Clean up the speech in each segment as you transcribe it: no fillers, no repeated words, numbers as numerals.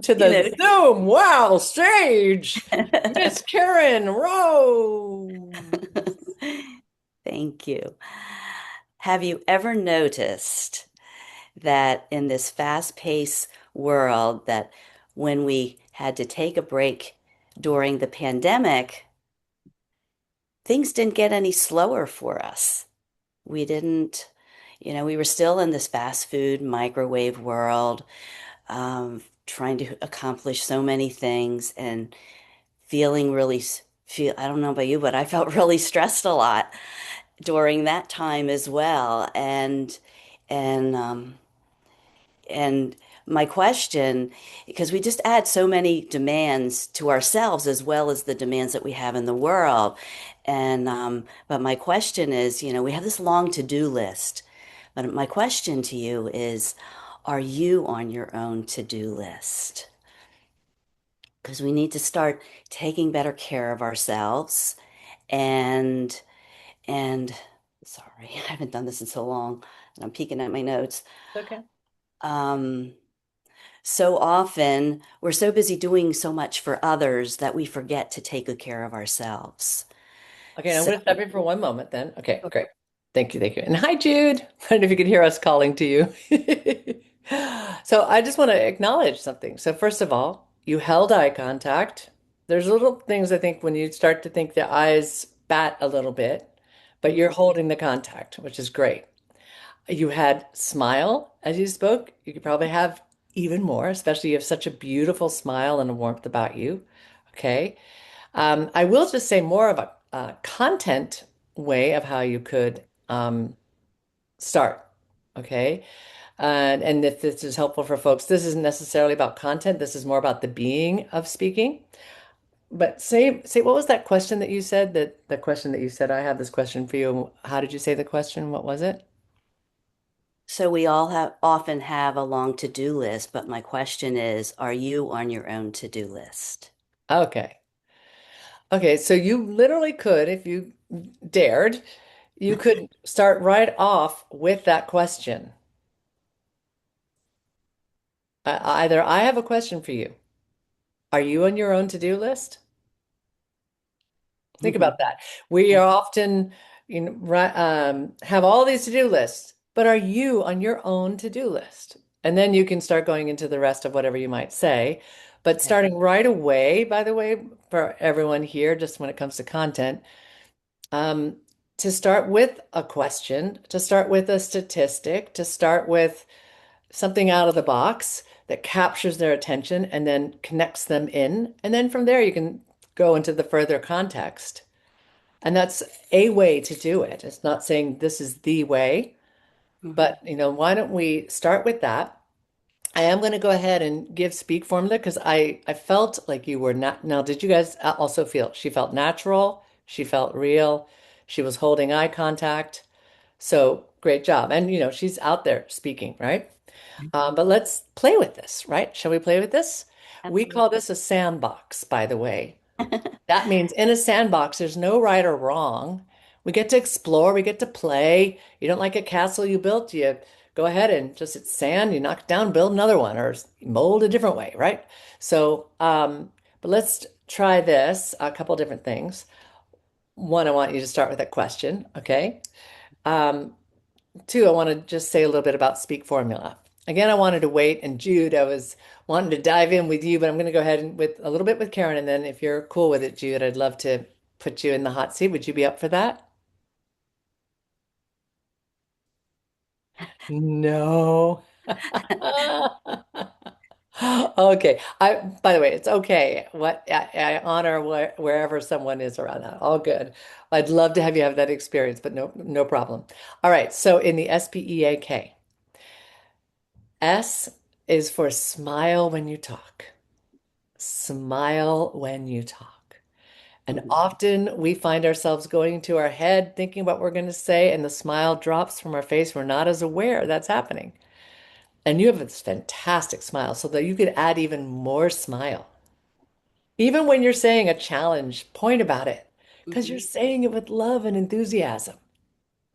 To You the know. Zoom wow stage, Miss Karen Rose. Thank you. Have you ever noticed that in this fast-paced world that when we had to take a break during the pandemic, things didn't get any slower for us. We didn't, we were still in this fast food microwave world, trying to accomplish so many things and feeling really feel, I don't know about you, but I felt really stressed a lot during that time as well. And and my question, because we just add so many demands to ourselves as well as the demands that we have in the world. But my question is, we have this long to-do list. But my question to you is, are you on your own to-do list? Because we need to start taking better care of ourselves and and sorry, I haven't done this in so long, and I'm peeking at my notes. Okay. Um, so often we're so busy doing so much for others that we forget to take good care of ourselves. Okay, I'm So, going to stop you for one moment then. Okay, great. Thank you, thank you. And hi, Jude. I don't know if you could hear us calling to you. So I just want to acknowledge something. So first of all, you held eye contact. There's little things I think when you start to think the eyes bat a little bit, but you're mhm, holding the contact, which is great. You had smile as you spoke. You could probably have even more, especially you have such a beautiful smile and a warmth about you. Okay. I will just say more of a content way of how you could start. Okay. And if this is helpful for folks, this isn't necessarily about content. This is more about the being of speaking. But say, what was that question that you said? That the question that you said, I have this question for you. How did you say the question? What was it? so we all have often have a long to-do list, but my question is, are you on your own to-do list? Okay. Okay, so you literally could, if you dared, you could start right off with that question. Either I have a question for you. Are you on your own to-do list? Think Mhm. about that. We are often, have all these to-do lists, but are you on your own to-do list? And then you can start going into the rest of whatever you might say. But Okay. starting right away, by the way, for everyone here, just when it comes to content, um, to start with a question, to start with a statistic, to start with something out of the box that captures their attention and then connects them in. And then from there, you can go into the further context. And that's a way to do it. It's not saying this is the way, Mhm. but why don't we start with that? I am going to go ahead and give speak formula because I felt like you were not. Now, did you guys also feel she felt natural? She felt real. She was holding eye contact. So great job. And she's out there speaking, right? But let's play with this, right? Shall we play with this? We Absolutely. call this a sandbox, by the way. That means in a sandbox, there's no right or wrong. We get to explore, we get to play. You don't like a castle you built, you go ahead and just it's sand, you knock it down, build another one, or mold a different way, right? So, but let's try this, a couple different things. One, I want you to start with a question, okay? Um, Two, I want to just say a little bit about speak formula. Again, I wanted to wait, and Jude, I was wanting to dive in with you, but I'm going to go ahead and with a little bit with Karen, and then if you're cool with it, Jude, I'd love to put you in the hot seat. Would you be up for that? No. Okay. By the way, it's okay. I honor wherever someone is around that. All good. I'd love to have you have that experience, but no problem. All right. So in the SPEAK. S is for smile when you talk. Smile when you talk. And Mhm. often we find ourselves going into our head thinking what we're going to say, and the smile drops from our face. We're not as aware that's happening. And you have this fantastic smile, so that you could add even more smile. Even when you're saying a challenge, point about it because you're Mhm. saying it with love and enthusiasm.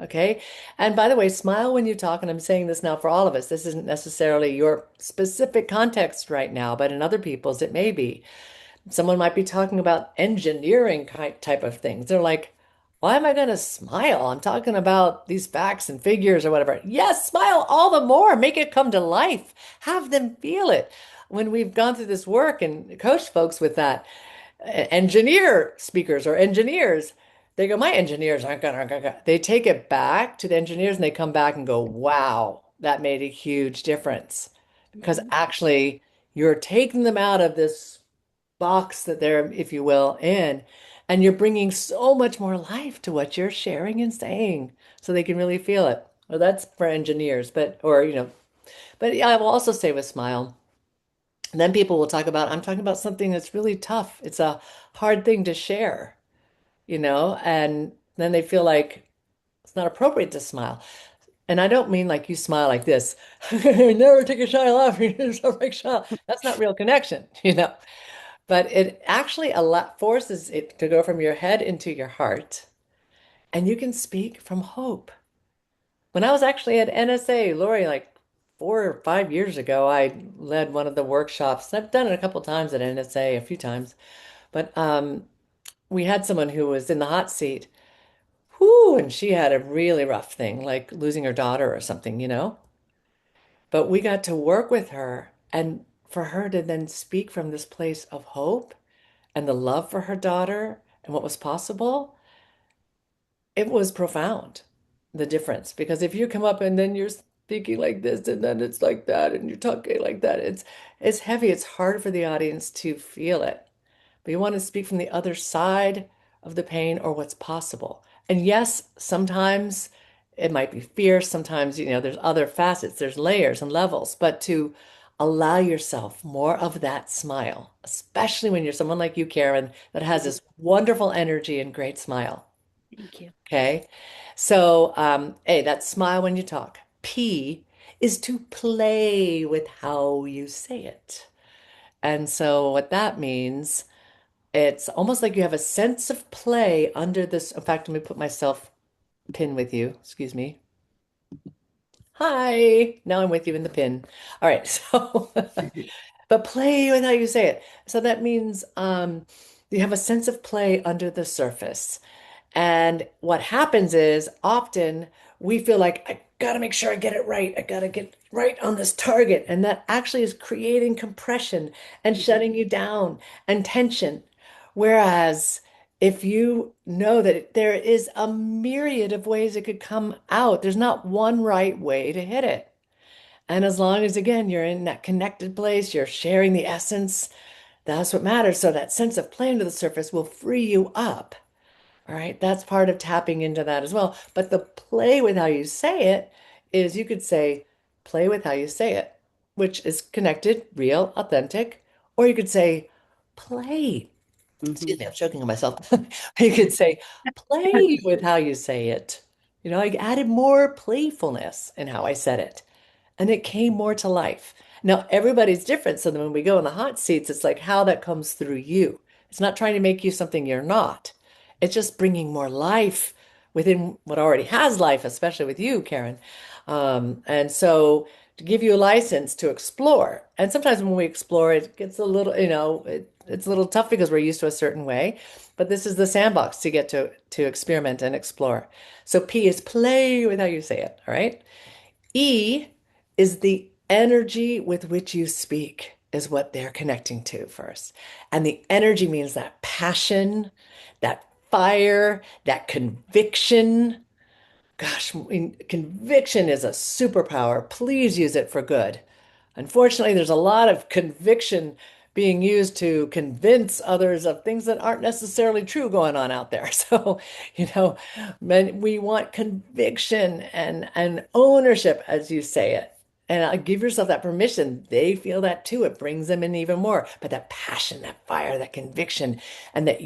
Okay. And by the way, smile when you talk. And I'm saying this now for all of us. This isn't necessarily your specific context right now, but in other people's, it may be. Someone might be talking about engineering type of things. They're like, why am I going to smile? I'm talking about these facts and figures or whatever. Yes, smile all the more. Make it come to life. Have them feel it. When we've gone through this work and coached folks with that, engineer speakers or engineers, they go, my engineers aren't gonna. They take it back to the engineers and they come back and go, wow, that made a huge difference. Because Mhm. actually, you're taking them out of this box that they're, if you will, in, and you're bringing so much more life to what you're sharing and saying so they can really feel it. Well, that's for engineers, but, or, but yeah, I will also say with smile. And then people will talk about, I'm talking about something that's really tough. It's a hard thing to share, and then they feel like it's not appropriate to smile. And I don't mean like you smile like this. Never take a smile off. You're so like smile. That's not real connection. But it actually a lot forces it to go from your head into your heart, and you can speak from hope. When I was actually at NSA, Lori, like 4 or 5 years ago, I led one of the workshops. I've done it a couple times at NSA, a few times, but we had someone who was in the hot seat. Whoo, and she had a really rough thing, like losing her daughter or something. But we got to work with her, and for her to then speak from this place of hope and the love for her daughter and what was possible, it was profound, the difference. Because if you come up and then you're speaking like this and then it's like that and you're talking like that, it's heavy. It's hard for the audience to feel it. But you want to speak from the other side of the pain or what's possible. And yes, sometimes it might be fierce. Sometimes, there's other facets, there's layers and levels, but to allow yourself more of that smile, especially when you're someone like you, Karen, that has Mhm. this wonderful energy and great smile. Thank you. Okay. So, A, that smile when you talk. P is to play with how you say it. And so what that means, it's almost like you have a sense of play under this. In fact, let me put myself pin with you. Excuse me. Hi. Now I'm with you in the pin. All right. So, but play with how you say it. So that means you have a sense of play under the surface. And what happens is often we feel like, I gotta make sure I get it right. I gotta get right on this target. And that actually is creating compression and Mhm. shutting you down and tension. Whereas if you know that there is a myriad of ways it could come out, there's not one right way to hit it. And as long as, again, you're in that connected place, you're sharing the essence, that's what matters. So that sense of play under the surface will free you up. All right, that's part of tapping into that as well. But the play with how you say it is you could say, play with how you say it, which is connected, real, authentic. Or you could say, play. Excuse Mhm. me, I'm choking on myself. You could say, play with how you say it. I added more playfulness in how I said it, and it came more to life. Now, everybody's different. So then when we go in the hot seats, it's like how that comes through you. It's not trying to make you something you're not. It's just bringing more life within what already has life, especially with you, Karen. And so to give you a license to explore. And sometimes when we explore, it gets a little, it's a little tough because we're used to a certain way. But this is the sandbox to get to experiment and explore. So P is play with how you say it. All right. E is the energy with which you speak, is what they're connecting to first. And the energy means that passion, that fire, that conviction. Gosh, conviction is a superpower. Please use it for good. Unfortunately, there's a lot of conviction being used to convince others of things that aren't necessarily true going on out there. So, we want conviction and ownership, as you say it. And give yourself that permission. They feel that too. It brings them in even more. But that passion, that fire, that conviction, and that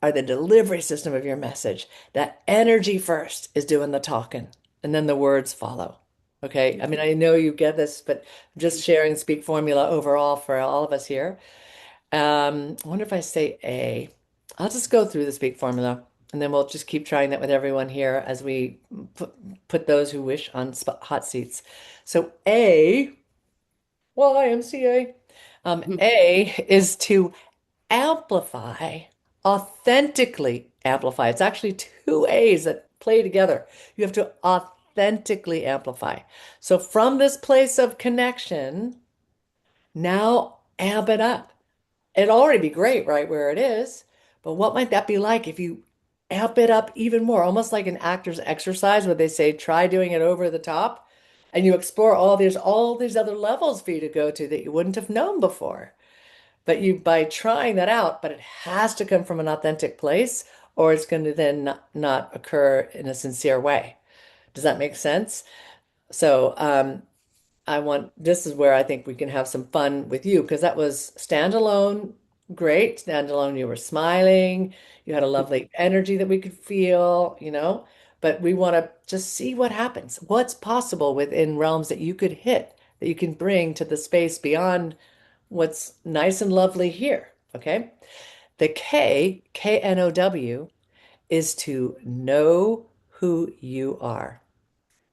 are the delivery system of your message. That energy first is doing the talking, and then the words follow. Okay. I mean, I know you get this, but just sharing speak formula overall for all of us here. I wonder if I say A. I'll just go through the speak formula. And then we'll just keep trying that with everyone here as we put those who wish on hot seats. So YMCA. A is to amplify, authentically amplify. It's actually two A's that play together. You have to authentically amplify. So from this place of connection, now amp it up. It'd already be great right where it is, but what might that be like if you amp it up even more? Almost like an actor's exercise where they say, try doing it over the top, and you explore all these other levels for you to go to that you wouldn't have known before. But you by trying that out, but it has to come from an authentic place, or it's going to then not occur in a sincere way. Does that make sense? So, this is where I think we can have some fun with you because that was standalone, great. Standalone, you were smiling, you had a lovely energy that we could feel, but we want to just see what happens, what's possible within realms that you could hit, that you can bring to the space beyond what's nice and lovely here. Okay. The K-N-O-W, is to know who you are.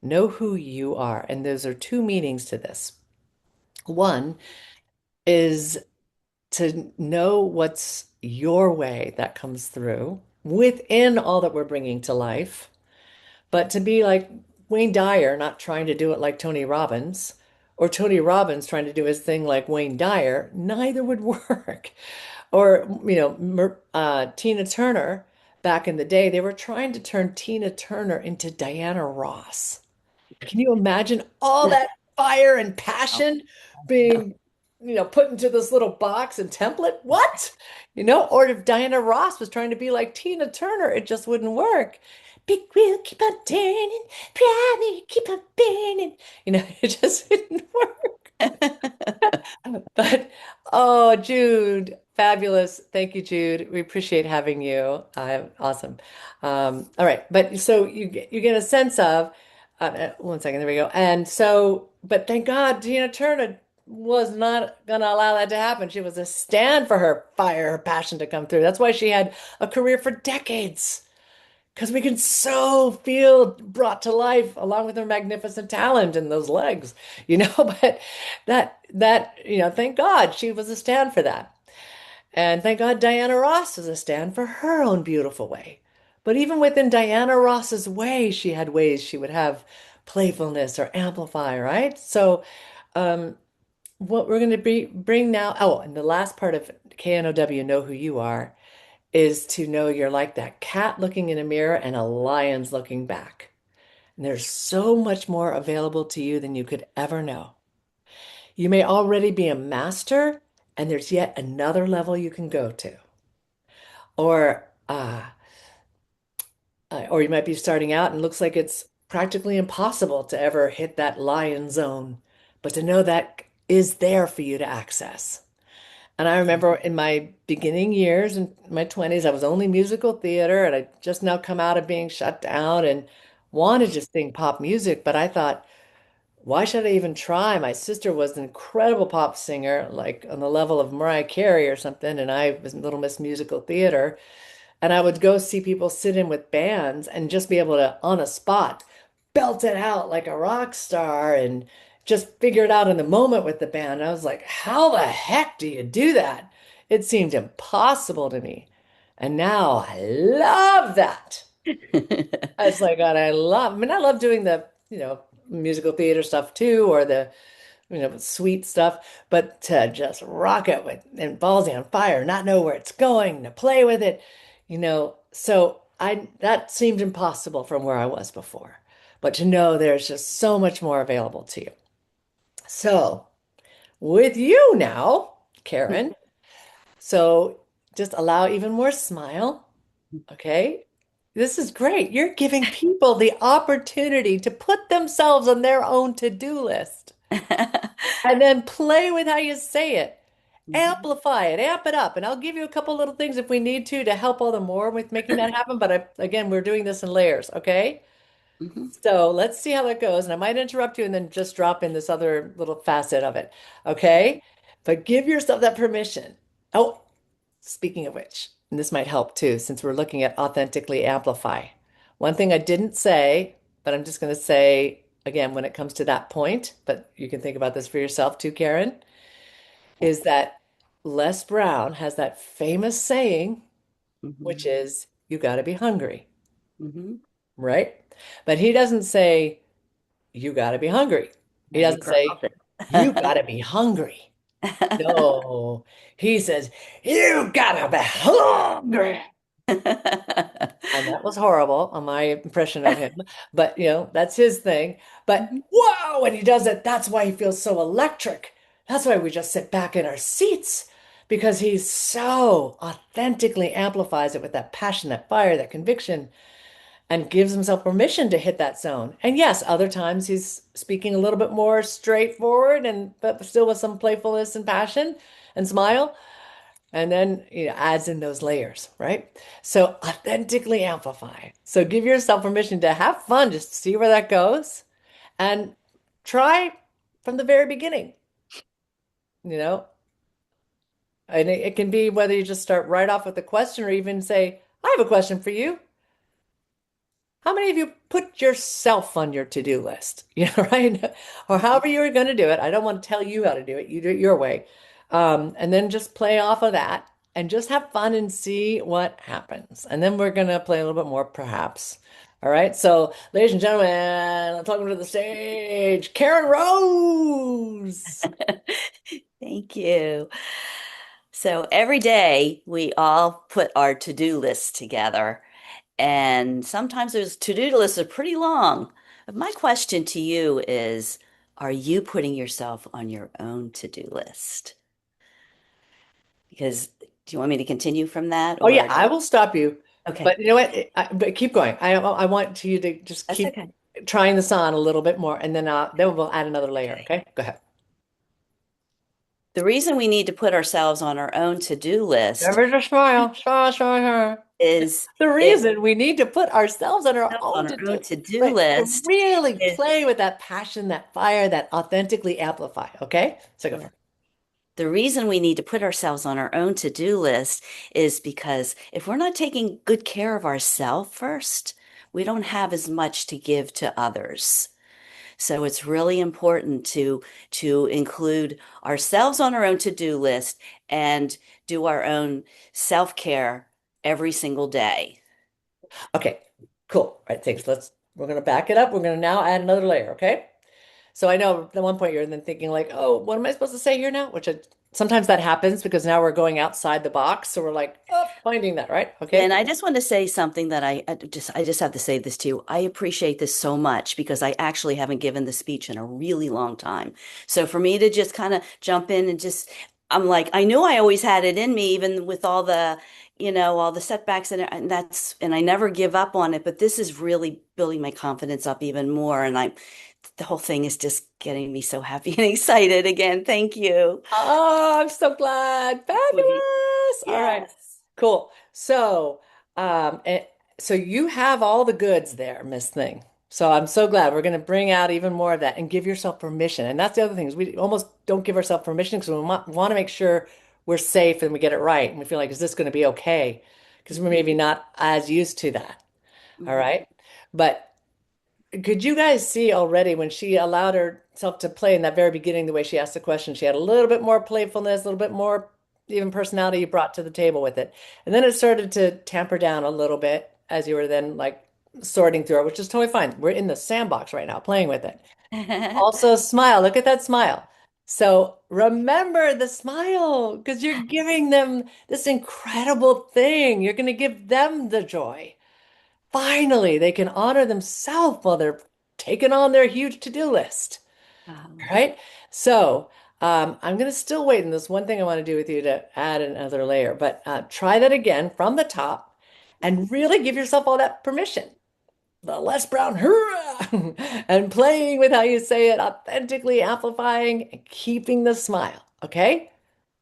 Know who you are. And those are two meanings to this. One is to know what's your way that comes through within all that we're bringing to life, but to be like Wayne Dyer, not trying to do it like Tony Robbins, or Tony Robbins trying to do his thing like Wayne Dyer, neither would work. Or, Tina Turner, back in the day, they were trying to turn Tina Turner into Diana Ross. Can you imagine all that fire and Oh, passion no. being, put into this little box and template? What? Or if Diana Ross was trying to be like Tina Turner, it just wouldn't work. Big wheel keep on turning, piano keep on burning. It just wouldn't work. But oh, Jude, fabulous. Thank you, Jude. We appreciate having you. Awesome. All right, but so you get a sense of 1 second. There we go. And so, but thank God, Tina Turner was not going to allow that to happen. She was a stand for her fire, her passion to come through. That's why she had a career for decades. Because we can so feel brought to life along with her magnificent talent and those legs, but thank God she was a stand for that. And thank God Diana Ross is a stand for her own beautiful way. But even within Diana Ross's way, she had ways she would have playfulness or amplify, right? So, what we're going to bring now, oh, and the last part of KNOW, know who you are, is to know you're like that cat looking in a mirror and a lion's looking back. And there's so much more available to you than you could ever know. You may already be a master, and there's yet another level you can go to. Or you might be starting out and it looks like it's practically impossible to ever hit that lion zone, but to know that is there for you to access. And I remember in my beginning years, in my 20s, I was only musical theater and I just now come out of being shut down and wanted to sing pop music. But I thought, why should I even try? My sister was an incredible pop singer, like on the level of Mariah Carey or something, and I was Little Miss Musical Theater. And I would go see people sit in with bands and just be able to, on a spot, belt it out like a rock star and just figure it out in the moment with the band. I was like, how the heck do you do that? It seemed impossible to me. And now I love that. I was like, God, I love doing the, musical theater stuff too, or the, sweet stuff, but to just rock it with and balls on fire, not know where it's going, to play with it, so that seemed impossible from where I was before. But to know there's just so much more available to you. So with you now, Karen, so just allow even more smile. Okay. This is great. You're giving people the opportunity to put themselves on their own to-do list and then play with how you say it. Amplify it, amp it up. And I'll give you a couple little things if we need to help all the more with making that happen. But again, we're doing this in layers, okay? Mhm. So let's see how that goes. And I might interrupt you and then just drop in this other little facet of it, okay? But give yourself that permission. Oh, speaking of which. and this might help too, since we're looking at authentically amplify. One thing I didn't say, but I'm just going to say again when it comes to that point, but you can think about this for yourself too, Karen, is that Les Brown has that famous saying, which Hmm. is, you got to be hungry, Hmm. right? But he doesn't say, you got to be hungry. He Very doesn't say, provocative. you got to be hungry. No, he says, you got to be hungry. And that was horrible on my impression of him. But, that's his thing. But Mhm. whoa, when he does it, that's why he feels so electric. That's why we just sit back in our seats because he's so authentically amplifies it with that passion, that fire, that conviction, and gives himself permission to hit that zone. And yes, other times he's speaking a little bit more straightforward and but still with some playfulness and passion and smile. And then adds in those layers, right? So authentically amplify. So give yourself permission to have fun, just see where that goes, and try from the very beginning, you know. And it can be whether you just start right off with a question or even say, I have a question for you. How many of you put yourself on your to-do list? Right? Or however you're going to do it. I don't want to tell you how to do it. You do it your way. And then just play off of that and just have fun and see what happens. And then we're going to play a little bit more, perhaps. All right. So, ladies and gentlemen, let's welcome to the stage, Karen Rose. Thank you. So every day we all put our to-do lists together, and sometimes those to-do lists are pretty long. But my question to you is, are you putting yourself on your own to-do list? Because do you want me to continue from that Oh, yeah, or I will stop you. okay, But you know what? But keep going. I want you to just that's keep okay. trying this on a little bit more, and then we'll add another layer. Okay. Okay, go ahead. The reason we need to put ourselves on our own to-do list Never just smile. Smile, smile, smile. is The it reason we need to put ourselves on our own on to our own do, to-do right? To list really is play with that passion, that fire, that authentically amplify. Okay, so go for it. the reason we need to put ourselves on our own to-do list is because if we're not taking good care of ourselves first, we don't have as much to give to others. So it's really important to include ourselves on our own to-do list and do our own self-care every single day. Okay, cool. All right, thanks. We're gonna back it up. We're gonna now add another layer. Okay. So I know at one point you're then thinking like, oh, what am I supposed to say here now? Sometimes that happens because now we're going outside the box. So we're like, oh, finding that, right? Okay. And I just want to say something that I just have to say this to you. I appreciate this so much because I actually haven't given the speech in a really long time. So for me to just kind of jump in and just I'm like I knew I always had it in me even with all the all the setbacks and I never give up on it, but this is really building my confidence up even more and I the whole thing is just getting me so happy and excited again. Thank you. Oh, I'm so glad. Sweet. Fabulous. All right. Yes. Cool. So, so you have all the goods there, Miss Thing. So I'm so glad we're going to bring out even more of that and give yourself permission. And that's the other thing is we almost don't give ourselves permission because we want to make sure we're safe and we get it right. And we feel like, is this going to be okay? Because we're maybe not as used to that. All Mhm. right. But could you guys see already when she allowed herself to play in that very beginning, the way she asked the question, she had a little bit more playfulness, a little bit more even personality you brought to the table with it. And then it started to tamper down a little bit as you were then like sorting through it, which is totally fine. We're in the sandbox right now, playing with it. Also, smile. Look at that smile. So remember the smile because you're giving them this incredible thing. You're going to give them the joy. Finally, they can honor themselves while they're taking on their huge to-do list. Um, All right. So I'm going to still wait. And there's one thing I want to do with you to add another layer, but try that again from the top and really give yourself all that permission. The Les Brown, hurrah! And playing with how you say it, authentically amplifying and keeping the smile. Okay.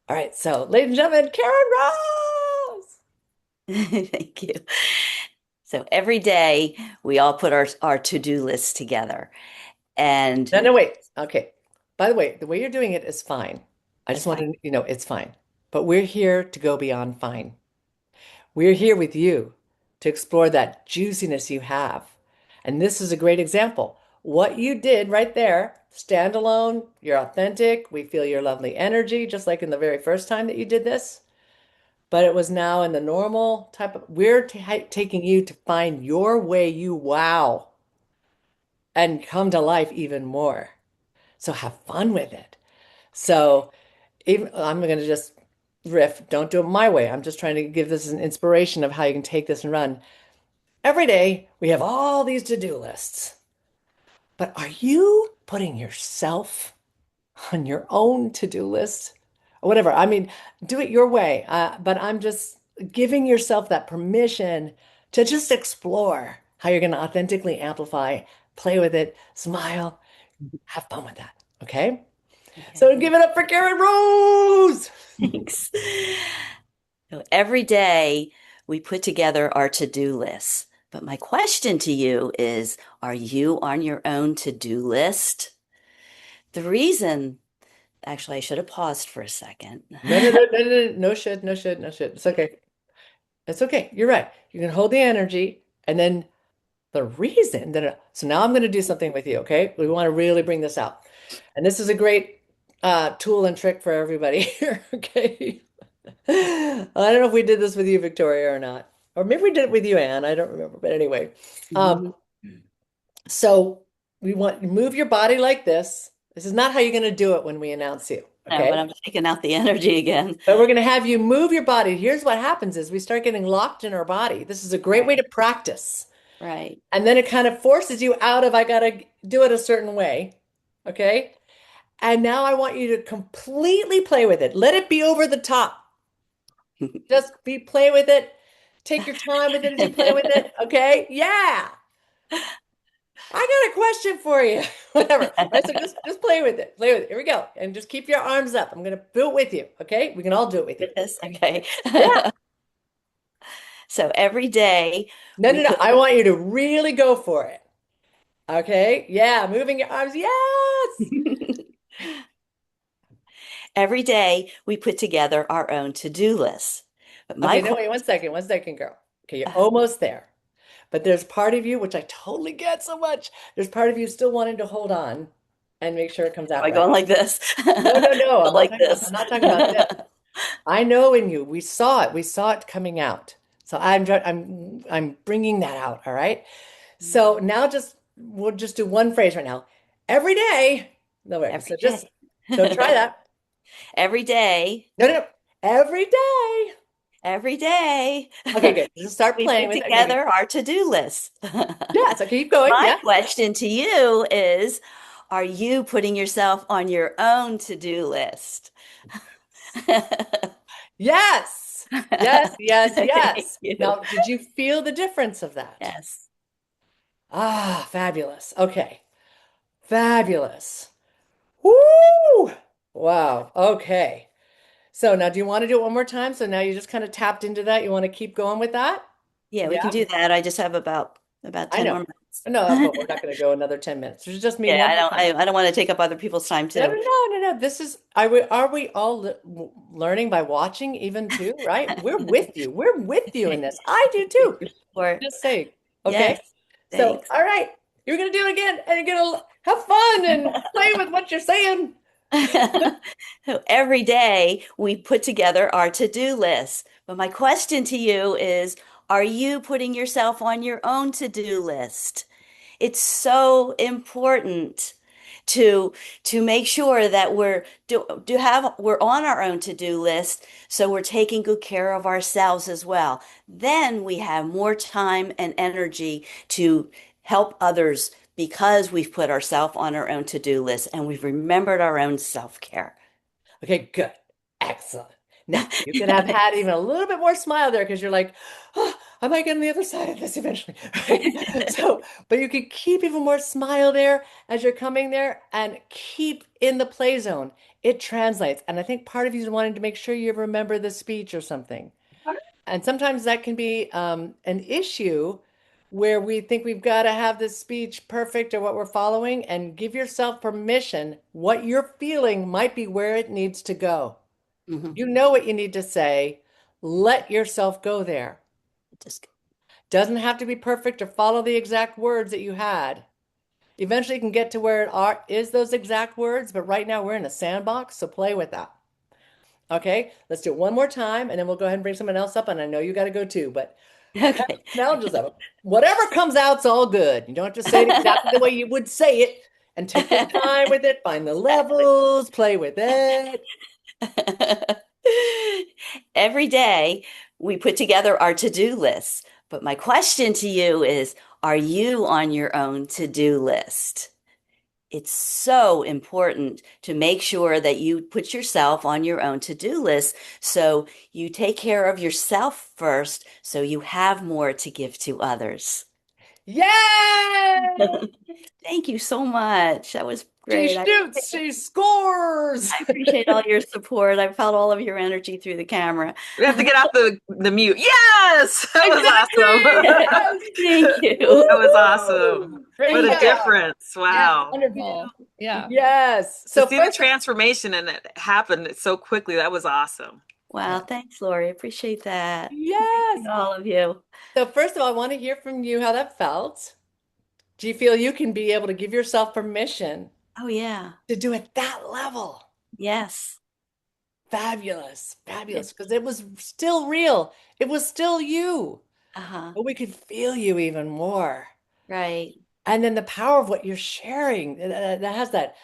All right. So, ladies and gentlemen, Karen Rose. Thank you. So every day we all put our to-do lists together and No, no, wait. Okay. By the way, the way you're doing it is fine. I just that's want fine. to, it's fine. But we're here to go beyond fine. We're here with you to explore that juiciness you have. And this is a great example. What you did right there, stand alone, you're authentic. We feel your lovely energy, just like in the very first time that you did this. But it was now in the normal type of, we're taking you to find your way you wow and come to life even more. So have fun with it. So even I'm going to just riff, don't do it my way. I'm just trying to give this an inspiration of how you can take this and run. Every day we have all these to-do lists, but are you putting yourself on your own to-do list or whatever? I mean, do it your way. But I'm just giving yourself that permission to just explore how you're going to authentically amplify, play with it, smile, have fun with that. Okay? So Okay, give it up for Karen Rose. thanks. So every day we put together our to-do lists. But my question to you is, are you on your own to-do list? The reason, actually, I should have paused for a second. No, no, no, no, no, no, no should, no should, no should. It's okay. It's okay. You're right. You can hold the energy. And then the reason that, so now I'm going to do something with you, okay? We want to really bring this out. And this is a great tool and trick for everybody here, okay? I don't know if we did this with you, Victoria, or not. Or maybe we did it with you, Anne. I don't remember. But anyway, um, Mhm. so we want move your body like this. This is not how you're going to do it when we announce you, No, but okay? I'm taking out the energy again. But we're going to have you move your body. Here's what happens is we start getting locked in our body. This is a great way Right, to practice. right. And then it kind of forces you out of, I got to do it a certain way. Okay. And now I want you to completely play with it. Let it be over the top. Just be play with it. Take your time with it as you play with it. Okay. Yeah. I got a question for you. Whatever. Right. So just play with it. Play with it. Here we go. And just keep your arms up. I'm gonna do it with you. Okay. We can all do it with you. Goodness, okay. Yeah. So every day No, we no, no. put I want you to really go for it. Okay. Yeah. Moving your arms. Yes. every day we put together our own to-do list. But my Okay. No, wait, question, 1 second. 1 second, girl. Okay. You're almost there. But there's part of you, which I totally get so much. There's part of you still wanting to hold on and make sure it comes am out I right. going like this? No, no, no. I'm not Like talking about, I'm this. not talking about this. I know in you. We saw it. We saw it coming out. So I'm bringing that out, all right? So now just we'll just do one phrase right now. Every day. No way. Every So just day. so try that. Every day. No, no, no. Every day. Every day. Okay, good. Just start We playing put with it. Okay, good. together our to-do list. Yes, okay, keep going. My Yeah. question to you is, are you putting yourself on your own to-do list? Yes. Yes, yes, Thank yes. you. Now, did you feel the difference of that? Yes. Ah, fabulous. Okay. Fabulous. Woo! Wow. Okay. So now do you want to do it one more time? So now you just kind of tapped into that. You want to keep going with that? Yeah, we can Yeah, do that. I just have about I 10 know. more minutes. No, but we're not going to go another 10 minutes. There's just me Yeah, one more time. I don't want to take up other people's time No, no, too. no, no, no. This is, are we all learning by watching even too, right? We're with you. We're with you in this. I do Thank too. you for Just saying. Okay. yes. So, Thanks. all right, you're gonna do it again, and you're gonna have fun and play with what you're saying. So every day we put together our to-do list. But my question to you is, are you putting yourself on your own to-do list? It's so important to make sure that we're on our own to-do list, so we're taking good care of ourselves as well. Then we have more time and energy to help others because we've put ourselves on our own to-do list and we've remembered our own self-care. Okay, good. Excellent. Now, you could have had even a little bit more smile there because you're like, oh, I might get on the other side of this eventually. Right? So, but you could keep even more smile there as you're coming there and keep in the play zone. It translates. And I think part of you is wanting to make sure you remember the speech or something. And sometimes that can be an issue where we think we've got to have this speech perfect or what we're following, and give yourself permission. What you're feeling might be where it needs to go. Mhm. You know what you need to say. Let yourself go there. Just Doesn't have to be perfect or follow the exact words that you had. Eventually, you can get to where is those exact words, but right now we're in a sandbox, so play with that. Okay, let's do it one more time, and then we'll go ahead and bring someone else up. And I know you got to go too, but okay. now just whatever comes out's all good. You don't have to say it exactly the way you would say it, and take your time with it. Find the levels, play with it. Every day we put together our to-do lists. But my question to you is, are you on your own to-do list? It's so important to make sure that you put yourself on your own to-do list so you take care of yourself first so you have more to give to others. Yay! Thank you so much. That was She great. shoots, she scores. I appreciate all your support. I felt all of your energy through the camera. We have to get off the mute. Yes, that was awesome. Exactly. Yes. Thank you. That was awesome. Woo! What Great a Thank you. job. difference. Yeah, Wow. wonderful. Yeah. Yes. To So see the first, transformation and it happened so quickly, that was awesome. Wow, thanks, Lori. Appreciate that. Thank yes. you, all of you. So first of all, I want to hear from you how that felt. Do you feel you can be able to give yourself permission Oh, yeah. to do it that level? Yes. Fabulous, fabulous, because it was still real. It was still you, Uh-huh. but we could feel you even more. Right. And then the power of what you're sharing that has that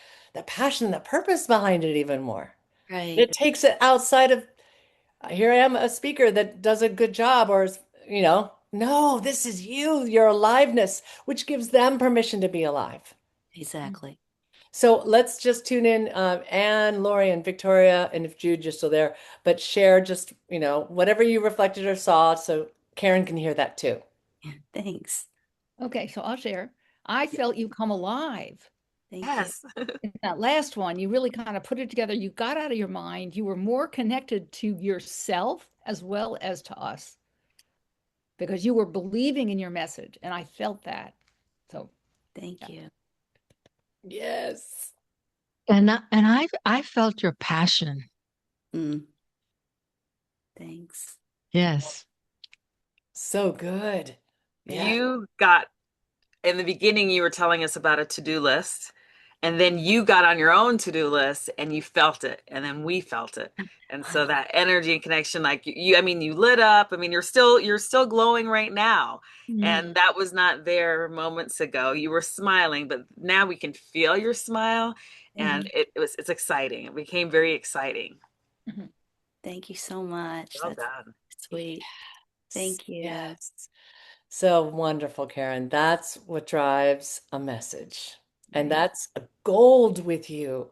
passion, that purpose behind it even more. Right. It takes it outside of here I am, a speaker that does a good job, or is, no, this is you, your aliveness, which gives them permission to be alive. Exactly. So let's just tune in, Anne, Lori, and Victoria, and if Jude, you're still there, but share just, whatever you reflected or saw, so Karen can hear that too. Thanks. Okay, so I'll share. I felt you come alive. Thank you. Yes. In that last one, you really kind of put it together. You got out of your mind. You were more connected to yourself as well as to us because you were believing in your message. And I felt that. So, Thank yeah. you. Yes. And I felt your passion. Mm, thanks. Yes. So good. Yeah. You got, in the beginning, you were telling us about a to-do list, and then you got on your own to-do list and you felt it, and then we felt it. And so that energy and connection, like I mean, you lit up. I mean, you're still glowing right now. And Mm. that was not there moments ago. You were smiling, but now we can feel your smile, and Mhm. it's exciting. It became very exciting. Mhm. Thank you so much. Well That's done. sweet. Yes. Thank you. Yes. So wonderful, Karen. That's what drives a message. And Right. that's a gold with you.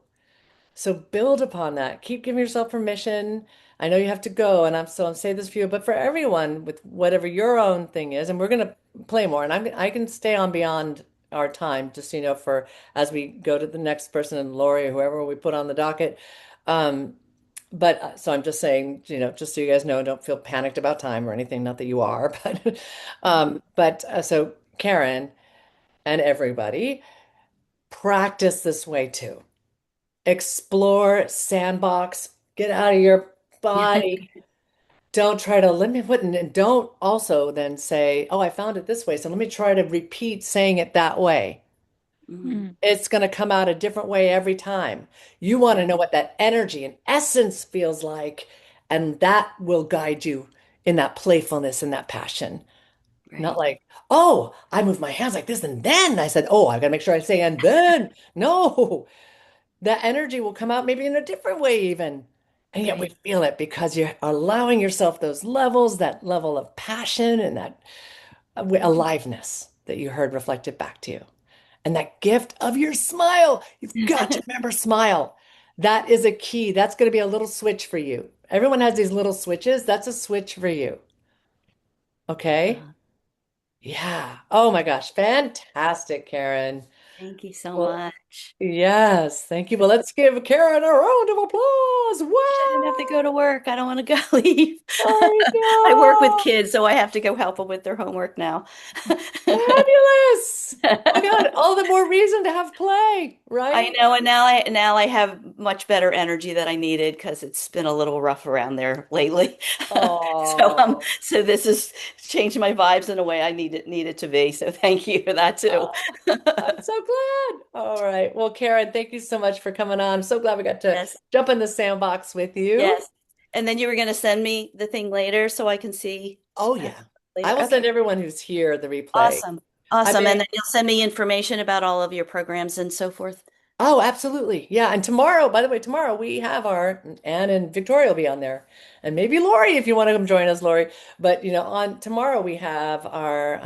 So build upon that. Keep giving yourself permission. I know you have to go, and I'm saying this for you, but for everyone with whatever your own thing is, and we're gonna play more, and I can stay on beyond our time, just for as we go to the next person and Lori or whoever we put on the docket. Um, but so I'm just saying, just so you guys know, don't feel panicked about time or anything. Not that you are, but so Karen and everybody practice this way too. Explore, sandbox, get out of your body. Don't try to limit what, and don't also then say, "Oh, I found it this way, so let me try to repeat saying it that way." Hmm. Mm. It's going to come out a different way every time. You want to know Right. what that energy and essence feels like, and that will guide you in that playfulness and that passion. Not Right. like, "Oh, I moved my hands like this, and then I said, oh, I've got to make sure I say, and then." No, that energy will come out maybe in a different way, even. And yet we Right. feel it because you're allowing yourself those levels, that level of passion and that aliveness that you heard reflected back to you. And that gift of your smile. You've got to remember smile. That is a key. That's going to be a little switch for you. Everyone has these little switches. That's a switch for you. Okay? Uh, Yeah. Oh my gosh. Fantastic, Karen. thank you so Well, much. Yes, thank you. Well, let's give Karen a round of applause. Wish I didn't have to go Wow! to work. I don't want to go leave. I I work with know. kids, so I have to go help them with their homework now. Fabulous. Oh my God, all the more reason to have play, I right? know, and now I have much better energy that I needed because it's been a little rough around there lately. Oh, So this has changed my vibes in a way I need it to be. So thank you for that too. I'm so glad. All right. Well, Karen, thank you so much for coming on. I'm so glad we got to Yes, jump in the sandbox with you. yes. And then you were going to send me the thing later so I can see Oh, uh, yeah. I later. will Okay, send everyone who's here the replay. awesome. I've Awesome. And been then you'll send me information about all of your programs and so forth. Oh, absolutely. Yeah. And tomorrow, by the way, tomorrow we have our Anne and Victoria will be on there. And maybe Lori, if you want to come join us, Lori. But on tomorrow we have our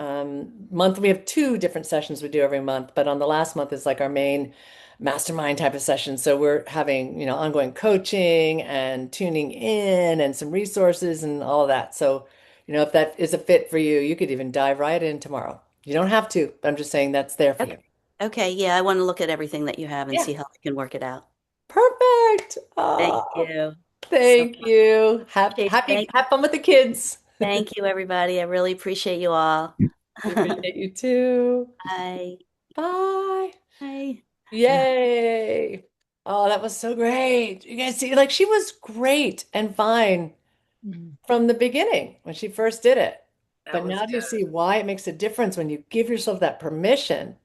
month. We have two different sessions we do every month, but on the last month is like our main mastermind type of session. So we're having, ongoing coaching and tuning in and some resources and all of that. So, if that is a fit for you, you could even dive right in tomorrow. You don't have to, but I'm just saying that's there for Okay. you. Okay. Yeah, I want to look at everything that you have and Yeah. see how I can work it out. Perfect. Thank Oh, you. So thank you. Have okay, happy have fun with the kids. thank you, everybody. I really appreciate you all. We appreciate you too. Bye. Bye. Bye. Yay. Oh, that was so great. You guys see, like she was great and fine Mhm. from the beginning when she first did it. That But was now do you good. see why it makes a difference when you give yourself that permission